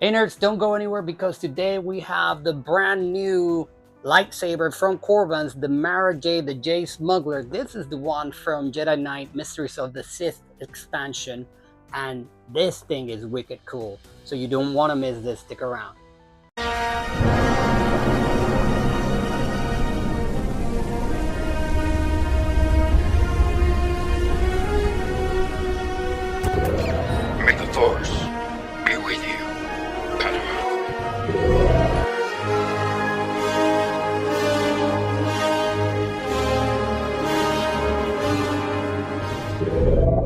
Hey nerds, don't go anywhere because today we have the brand new lightsaber from Corbin's, the Mara Jade, the Jade Smuggler. This is the one from Jedi Knight Mysteries of the Sith expansion, and this thing is wicked cool. So you don't want to miss this, stick around. May the Force be with you, Padawan.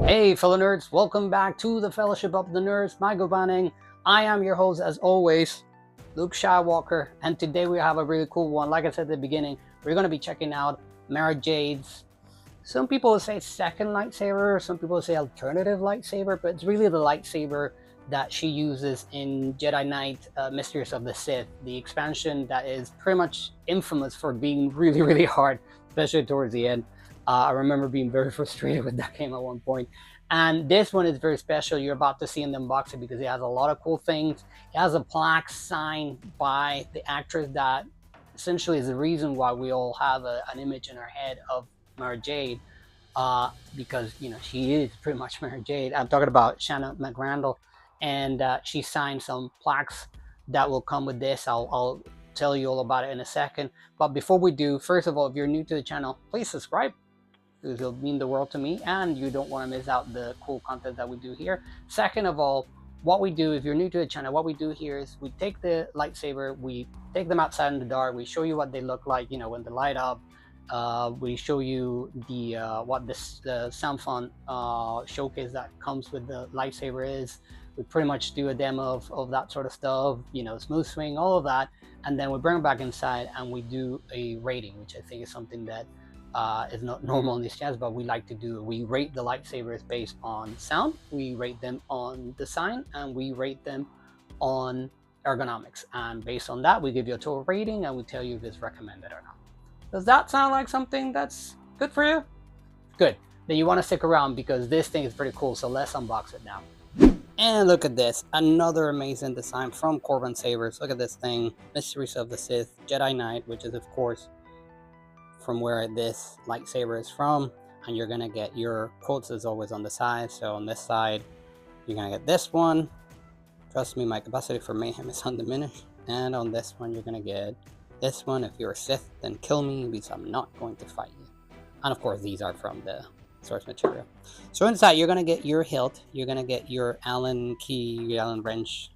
Hey fellow nerds, welcome back to the Fellowship of the Nerds. Michael Banning. I am your host as always, Luke Skywalker, and today we have a really cool one. Like I said at the beginning, we're going to be checking out Mara Jade's, some people say second lightsaber, some people say alternative lightsaber, but it's really the lightsaber that she uses in Jedi Knight Mysteries of the Sith, the expansion that is pretty much infamous for being really, really hard, especially towards the end. I remember being very frustrated with that game at one point. And this one is very special. You're about to see in the unboxing because it has a lot of cool things. It has a plaque signed by the actress that essentially is the reason why we all have an image in our head of Mara Jade, because she is pretty much Mara Jade. I'm talking about Shanna McRandall, and she signed some plaques that will come with this. I'll tell you all about it in a second. But before we do, first of all, if you're new to the channel, please subscribe, because it'll mean the world to me, and you don't want to miss out the cool content that we do here. Second of all, what we do, if you're new to the channel, what we do here is we take the lightsaber, we take them outside in the dark, we show you what they look like, when they light up. We show you the what this the sound font showcase that comes with the lightsaber is. We pretty much do a demo of that sort of stuff, smooth swing, all of that, and then we bring it back inside and we do a rating, which I think is something that is not normal in these channels, but we like to do. We rate the lightsabers based on sound, we rate them on design, and we rate them on ergonomics, and based on that we give you a total rating and we tell you if it's recommended or not. Does that sound like something that's good for you? Good. Then you want to stick around because this thing is pretty cool, so let's unbox it now. And look at this, another amazing design from Corbin Sabers. Look at this thing, Mysteries of the Sith, Jedi Knight, which is of course from where this lightsaber is from, and you're gonna get your quotes as always on the side. So on this side you're gonna get this one, trust me, my capacity for mayhem is undiminished, and on this one you're gonna get this one. If you're a Sith, then kill me because I'm not going to fight you. And of course these are from the source material. So inside you're gonna get your hilt, you're gonna get your Allen key, your Allen wrench,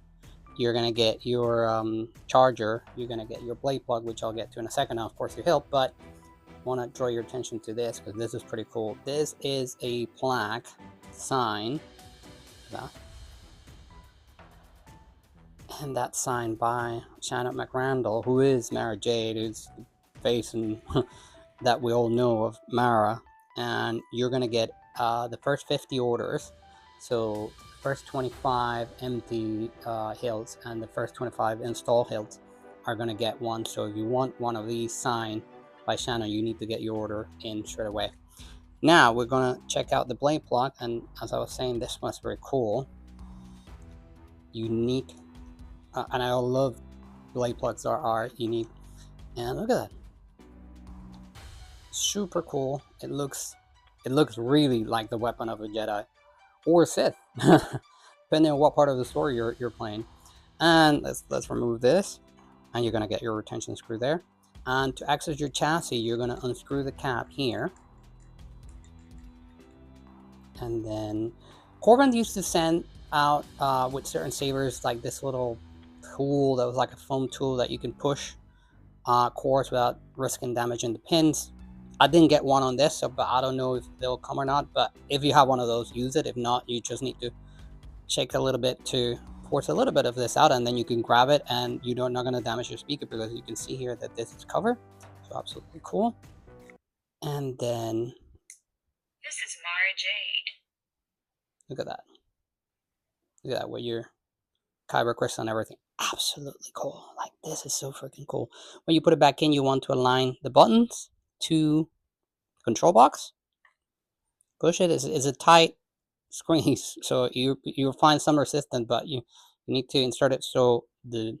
you're gonna get your charger, you're gonna get your blade plug, which I'll get to in a second. Now of course your hilt, but I want to draw your attention to this because this is pretty cool. This is a plaque sign, and that's signed by Shanna McRandall, who is Mara Jade, who's the face and that we all know of Mara. And you're gonna get the first 50 orders, so first 25 empty hilts and the first 25 install hilts are gonna get one. So if you want one of these signed by Shanna, you need to get your order in straight away. Now we're gonna check out the blade plug, and as I was saying, this one's very cool, unique, and I love blade plugs are unique. And look at that, super cool. It looks really like the weapon of a Jedi or Sith, depending on what part of the story you're playing. And let's remove this, and you're gonna get your retention screw there. And to access your chassis, you're going to unscrew the cap here. And then Corbin used to send out with certain sabers like this little tool that was like a foam tool that you can push cores without risking damaging the pins. I didn't get one on this, but I don't know if they'll come or not. But if you have one of those, use it. If not, you just need to shake a little bit to force a little bit of this out, and then you can grab it and you're not going to damage your speaker, because you can see here that this is covered. So absolutely cool. And then this is Mara Jade. Look at that. Look at that with your kyber crystal and everything. Absolutely cool. Like, this is so freaking cool. When you put it back in, you want to align the buttons to the control box. Push it. It's a tight squeeze, so you'll find some resistance, but You need to insert it so the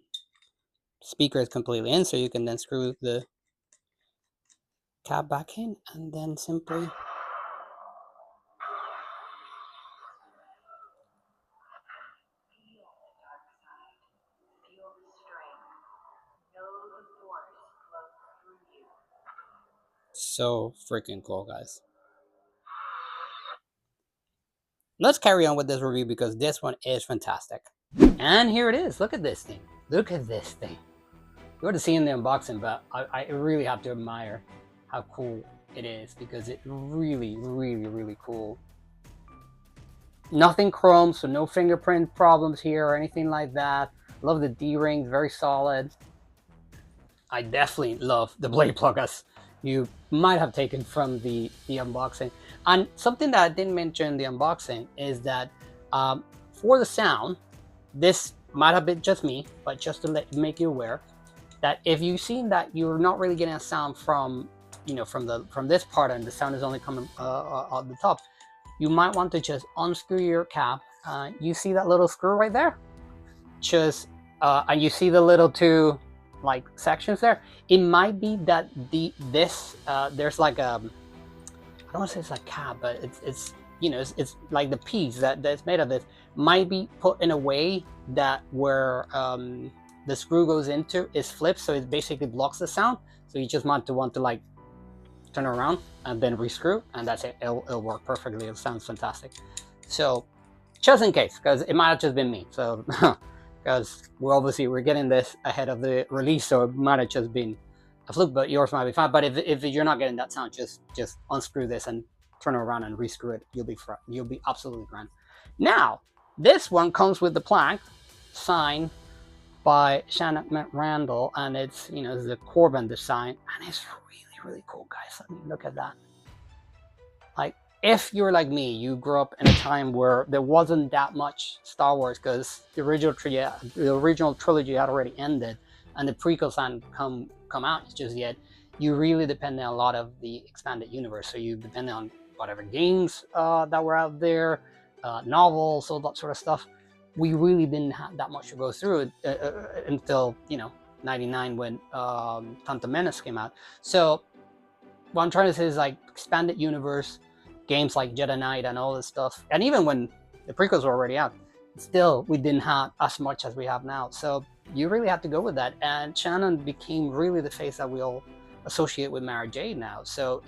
speaker is completely in, so you can then screw the cap back in and then simply so freaking cool, guys. Let's carry on with this review because this one is fantastic. And here it is. Look at this thing. Look at this thing. You would have seen the unboxing, but I really have to admire how cool it is because it really, really, really cool. Nothing chrome, so no fingerprint problems here or anything like that. Love the D-rings, very solid. I definitely love the blade plug, as you might have taken from the unboxing. And something that I didn't mention in the unboxing is that for the sound, this might have been just me, but just to make you aware that if you've seen that you're not really getting a sound from, you know, from this part and the sound is only coming on the top, you might want to just unscrew your cap. You see that little screw right there? Just and you see the little two like sections there. It might be that there's like a, I don't want to say it's like cap, but it's you know, it's like the piece that's made of this might be put in a way that where the screw goes into is flipped, so it basically blocks the sound. So you just want to like turn it around and then rescrew, and that's it. It'll work perfectly. It sounds fantastic. So just in case, because it might have just been me. So because we're getting this ahead of the release, so it might have just been a fluke, but yours might be fine. But if you're not getting that sound, just unscrew this and turn it around and rescrew it. You'll be absolutely grand. Now this one comes with the plaque signed by Shannon McRandall, and it's, you know, the Corbin design, and it's really cool, guys. I mean, look at that. Like, if you're like me, you grew up in a time where there wasn't that much Star Wars because the original trilogy had already ended, and the prequels hadn't come out just yet. You really depend on a lot of the expanded universe. So you depend on whatever games that were out there, novels, all that sort of stuff. We really didn't have that much to go through until, you know, 99 when Phantom Menace came out. So what I'm trying to say is, like, expanded universe, games like Jedi Knight and all this stuff, and even when the prequels were already out, still we didn't have as much as we have now. So you really have to go with that, and Shannon became really the face that we all associate with Mara Jade now. So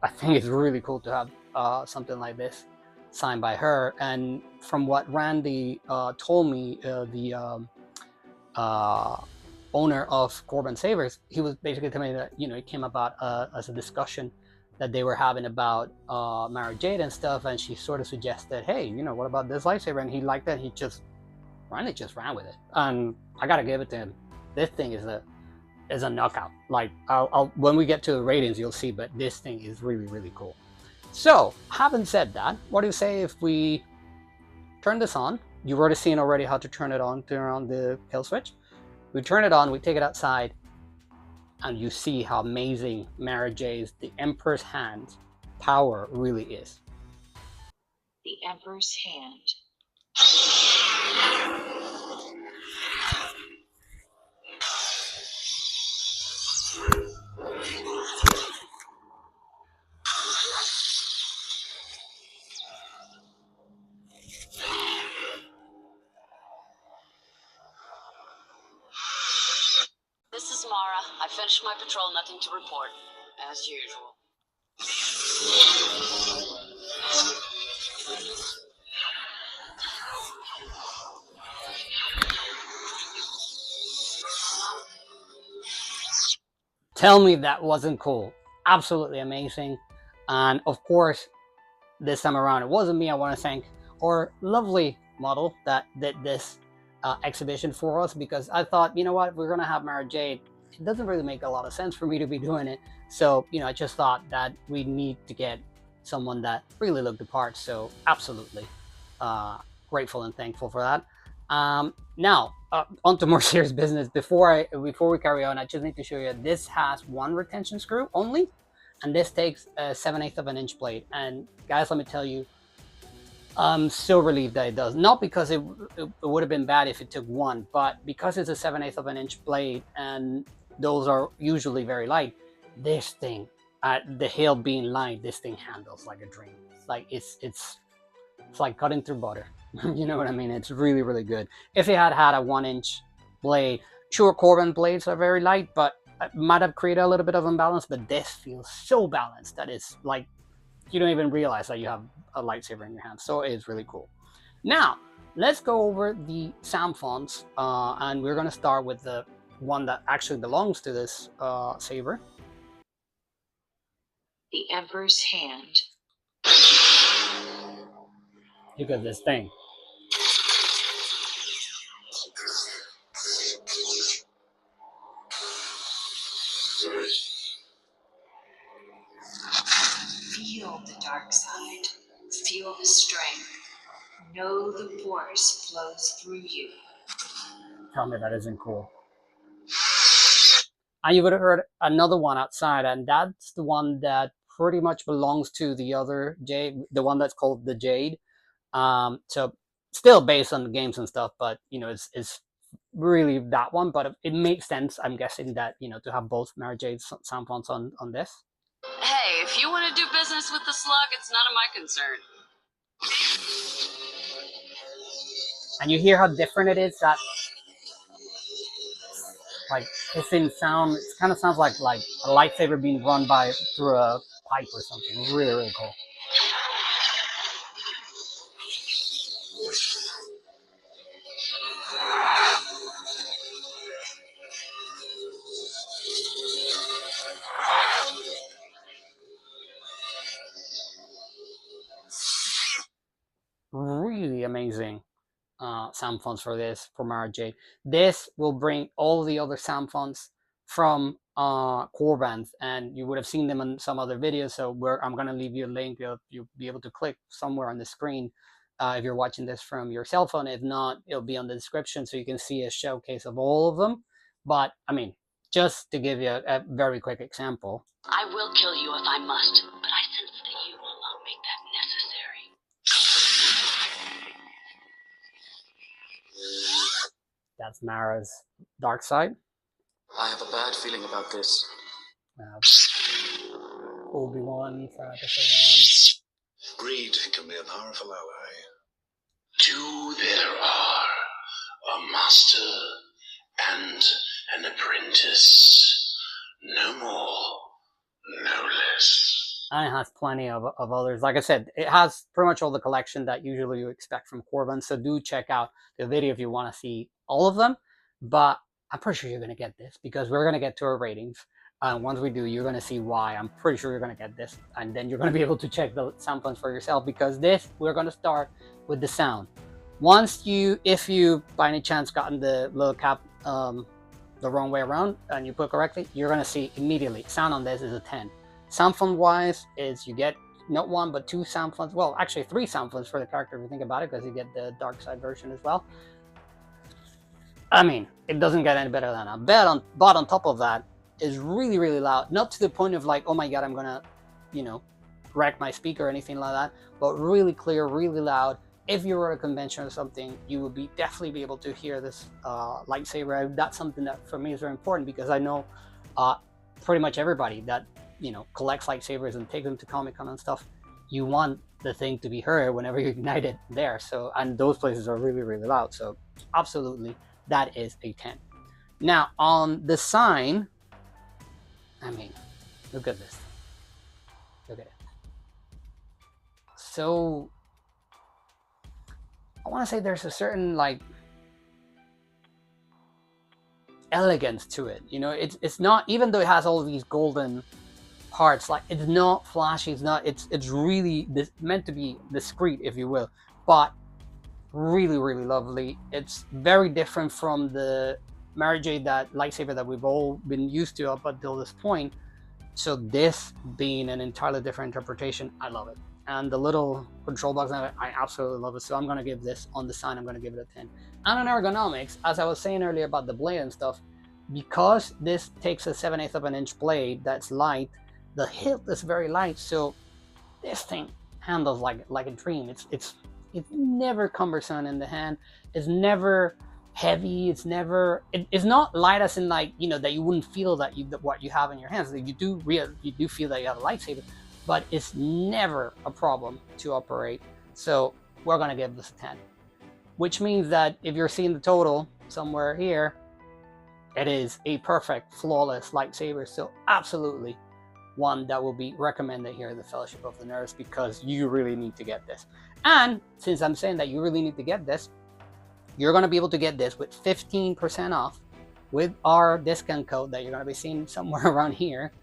I think it's really cool to have something like this signed by her. And from what Randy told me, the owner of Corbin Savers, he was basically telling me that, you know, it came about as a discussion that they were having about Mara Jade and stuff, and she sort of suggested, hey, you know, what about this lightsaber? And he liked that. Randy just ran with it, and I gotta give it to him. This thing is a knockout. Like, I'll when we get to the ratings, you'll see, but this thing is really cool. So, having said that, what do you say if we turn this on? You've already seen how to turn it on, turn on the kill switch. We turn it on, we take it outside, and you see how amazing Mara Jade's The Emperor's Hand power really is. The Emperor's Hand. This is Mara. I finished my patrol, nothing to report. As usual. Tell me that wasn't cool. Absolutely amazing. And of course, this time around, it wasn't me. I want to thank our lovely model that did this exhibition for us, because I thought, you know what, we're going to have Mara Jade. It doesn't really make a lot of sense for me to be doing it. So, you know, I just thought that we need to get someone that really looked the part. So absolutely grateful and thankful for that. Now, on to more serious business. Before we carry on, I just need to show you, this has one retention screw only, and this takes a 7/8 of an inch blade. And guys, let me tell you, I'm so relieved that it does. Not because it would have been bad if it took one, but because it's a 7/8 of an inch blade and those are usually very light, this thing, the hill being light, this thing handles like a dream. Like it's like cutting through butter. You know what I mean? It's really, really good. If it had had a 1-inch blade, sure, Corbin blades are very light, but it might have created a little bit of imbalance, but this feels so balanced that it's like you don't even realize that you have a lightsaber in your hand. So it is really cool. Now, let's go over the sound fonts, and we're going to start with the one that actually belongs to this saber. The Emperor's Hand. Look at this thing. Feel the dark side. Feel the strength. Know the force flows through you. Tell me that isn't cool. And you would have heard another one outside, and that's the one that pretty much belongs to the other Jade, the one that's called the Jade. So still based on the games and stuff, but you know, it's really that one. But it makes sense, I'm guessing, that you know, to have both Mara Jade sound fonts on this. Hey, if you want to do business with the slug, it's none of my concern. And you hear how different it is. That like hissing sound. It kind of sounds like a lightsaber being run through a pipe or something. Really, really cool. Really amazing sound fonts for this, for Mara Jade. This will bring all the other sound fonts from Corband, and you would have seen them in some other videos. So I'm going to leave you a link. You'll be able to click somewhere on the screen if you're watching this from your cell phone. If not, it'll be on the description so you can see a showcase of all of them. But I mean, just to give you a very quick example. I will kill you if I must, but I sense that you will not make that necessary. That's Mara's dark side. I have a bad feeling about this. Obi-Wan for episode 1. Greed can be a powerful ally. Two there are, a master and an apprentice. No more, no less. And it has plenty of others. Like I said, it has pretty much all the collection that usually you expect from Corbin. So do check out the video if you want to see all of them. But I'm pretty sure you're going to get this because we're going to get to our ratings. And once we do, you're going to see why. I'm pretty sure you're going to get this. And then you're going to be able to check the sound fonts for yourself, because this, we're going to start with the sound. If you by any chance gotten the little cap the wrong way around and you put correctly, you're going to see immediately sound on this is a 10. Sound font wise is you get not one but 2 sound fonts. Well, actually 3 sound fonts for the character if you think about it, because you get the dark side version as well. I mean, it doesn't get any better than that. But on top of that, is really, really loud. Not to the point of like, oh my god, I'm gonna, you know, wreck my speaker or anything like that, but really clear, really loud. If you were at a convention or something, you would definitely be able to hear this lightsaber. That's something that for me is very important, because I know pretty much everybody that, you know, collects lightsabers and takes them to Comic-Con and stuff, you want the thing to be heard whenever you ignite it there. So, and those places are really, really loud. So absolutely, that is a 10. Now on the sign, I mean, look at this. Look at it. So I want to say there's a certain like elegance to it. You know, it's not, even though it has all of these golden parts, like it's not flashy. It's really meant to be discreet, if you will, but really, really lovely. It's very different from the Mara Jade, that lightsaber that we've all been used to up until this point. So this being an entirely different interpretation, I love it. And the little control box, I absolutely love it. So I'm going to give this, on the sign, I'm going to give it a 10. And on ergonomics, as I was saying earlier about the blade and stuff, because this takes a 7/8 of an inch blade that's light, the hilt is very light. So this thing handles like a dream. It's It's never cumbersome in the hand. It's never heavy. It's it's not light as in like, you know, that you wouldn't feel that what you have in your hands. Like you do feel that you have a lightsaber, but it's never a problem to operate. So we're gonna give this a 10, which means that if you're seeing the total somewhere here, it is a perfect, flawless lightsaber. So absolutely one that will be recommended here at the Fellowship of the Nerds, because you really need to get this. And since I'm saying that you really need to get this, you're going to be able to get this with 15% off with our discount code that you're going to be seeing somewhere around here,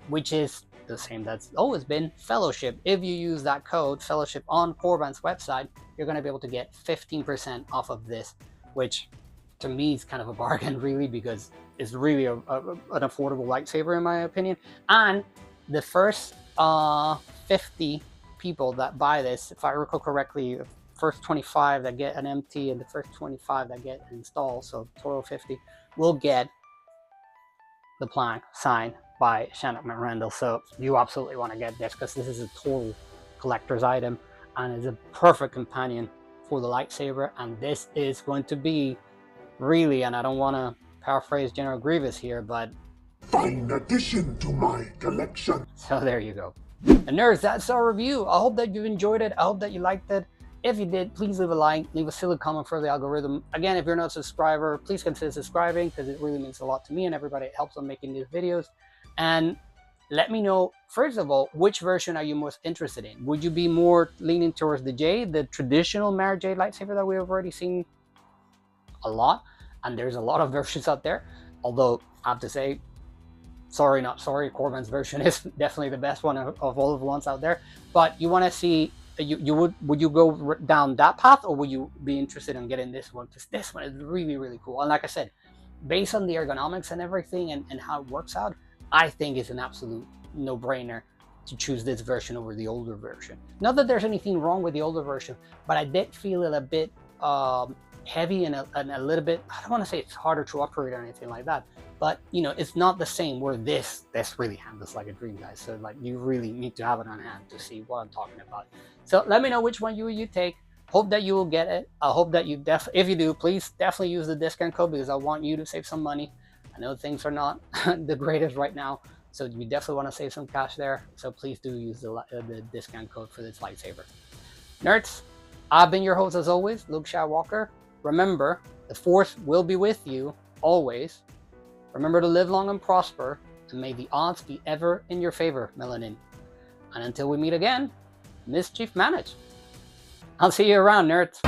which is the same that's always been, Fellowship. If you use that code Fellowship on Korriban's website, you're going to be able to get 15% off of this, which to me is kind of a bargain, really, because it's really an affordable lightsaber in my opinion. And the first 50 people that buy this, if I recall correctly, the first 25 that get an MT and the first 25 that get installed, so total 50, will get the plaque signed by Shannon McRandall. So you absolutely want to get this, because this is a total collector's item and is a perfect companion for the lightsaber. And this is going to be really, and I don't want to paraphrase General Grievous here, but Fine addition to my collection. so there you go. And nerds, that's our review. I hope that you enjoyed it. I hope that you liked it. If you did, please leave a like, leave a silly comment for the algorithm. Again, if you're not a subscriber, please consider subscribing, because it really means a lot to me and everybody. It helps on making these videos. And let me know, first of all, which version are you most interested in? Would you be more leaning towards the Jade, the traditional Mara Jade lightsaber that we've already seen a lot? And there's a lot of versions out there. Although, I have to say, sorry, not sorry, Korriban's version is definitely the best one of all of the ones out there. But you want to see, would you go down that path, or would you be interested in getting this one? Because this one is really, really cool. And like I said, based on the ergonomics and everything and how it works out, I think it's an absolute no-brainer to choose this version over the older version. Not that there's anything wrong with the older version, but I did feel it a bit heavy and a little bit, I don't want to say it's harder to operate or anything like that, but you know, it's not the same where this really handles like a dream, guys. So like, you really need to have it on hand to see what I'm talking about. So let me know which one you take. Hope that you will get it. I hope that you if you do, please definitely use the discount code, because I want you to save some money. I know things are not the greatest right now, so you definitely want to save some cash there. So please do use the discount code for this lightsaber. Nerds, I've been your host as always, Luke Skywalker. Remember, the Force will be with you always. Remember to live long and prosper, and may the odds be ever in your favor, Melanin. And until we meet again, mischief managed. I'll see you around, nerds.